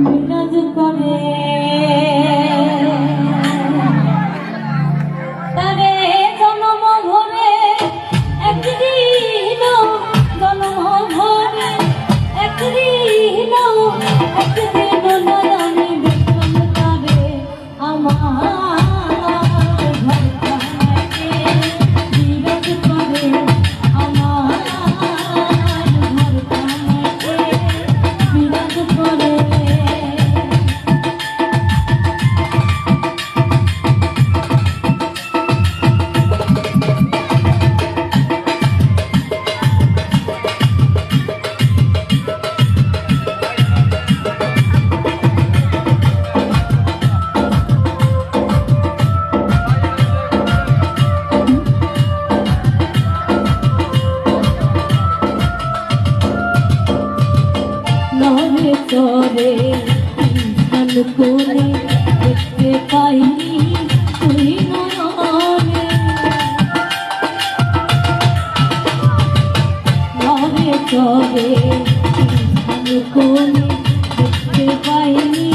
বিরাজ করে তারে জন্ম ভরে একদিন জন্ম ভরে একদিন নয়নে দেখলাম তারে আমার ঘরখানাতে বিরাজ করে আমার ঘরখানাতে বিরাজ করে। নরে চরে ইনসান কোলে দেখতে পাইনি তুই নয়নে। নরে চরে ইনসান কোলে দেখতে পাইনি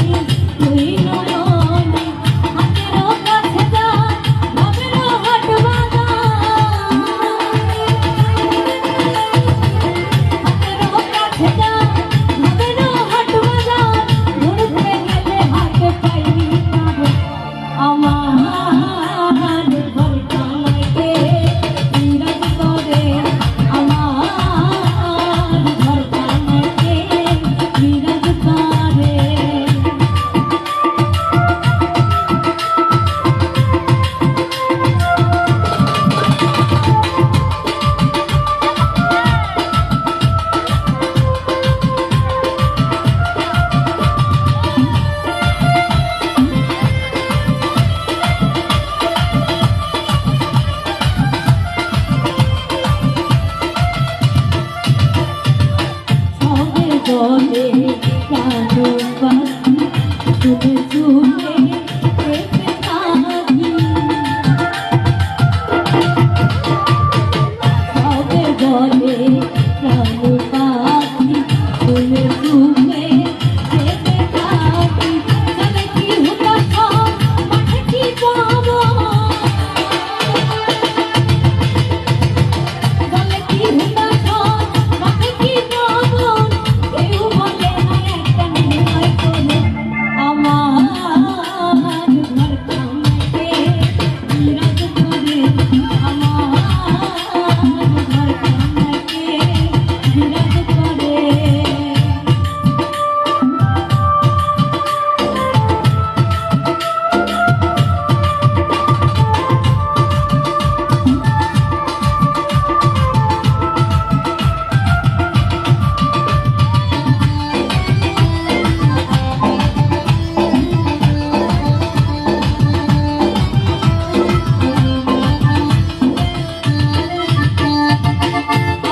তুই নয়নে। হাতেরও কাছে যা ভাবেরও হাট বাজার, হাতেরও কাছে যা ভাবেরও হাট বাজার, ঘুরতে গেলে হাতে পাইনি তারে আমার ঘরখানাতে বিরাজ করে আমার ঘরখানাতে বিরাজ করে। সবে বলে প্রাণ পাখি তুমি চুলে পেতে থাকি। সবে বলে প্রাণ পাখি তুমি চুলে পেতে থাকি। চলে কি হুকা সব মাঠে কি পাবো, চলে কি হুকা সব মাঠে কি পাবো। কেউ বলে না একটা নির্ণয় করে আমার ঘরখানাতে বিরাজ করে আমার ঘরখানাতে বিরাজ করে।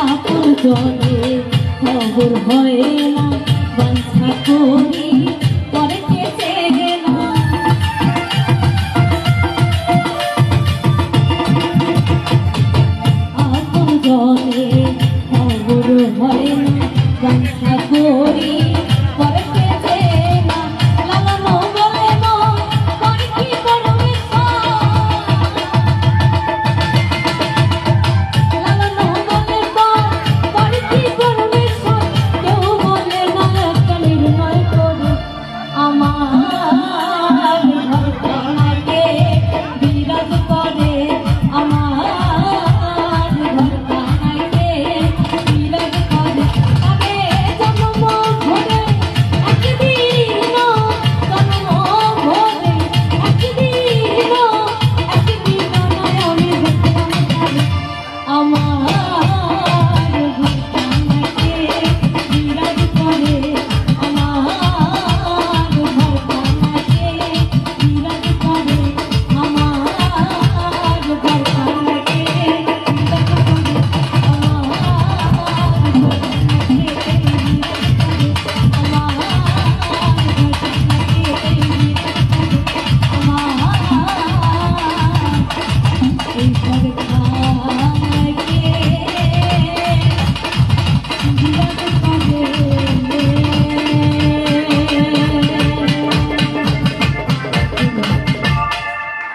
আপন জনে খবর হয় না, বাঞ্ছা করি পরে কেটে না। আপন জনে খবর হয় না, বাঞ্ছা করি পরে কেটে না। লালানো বলে মন করে কি করবে লালানো বলে মন করে কি করবে। কেউ বলে না একটা নির্ণয় করে আমার ঘরখানাতে বিরাজ করে আমার ঘরখানাতে বিরাজ করে। আগে জন্ম ভরে লাগে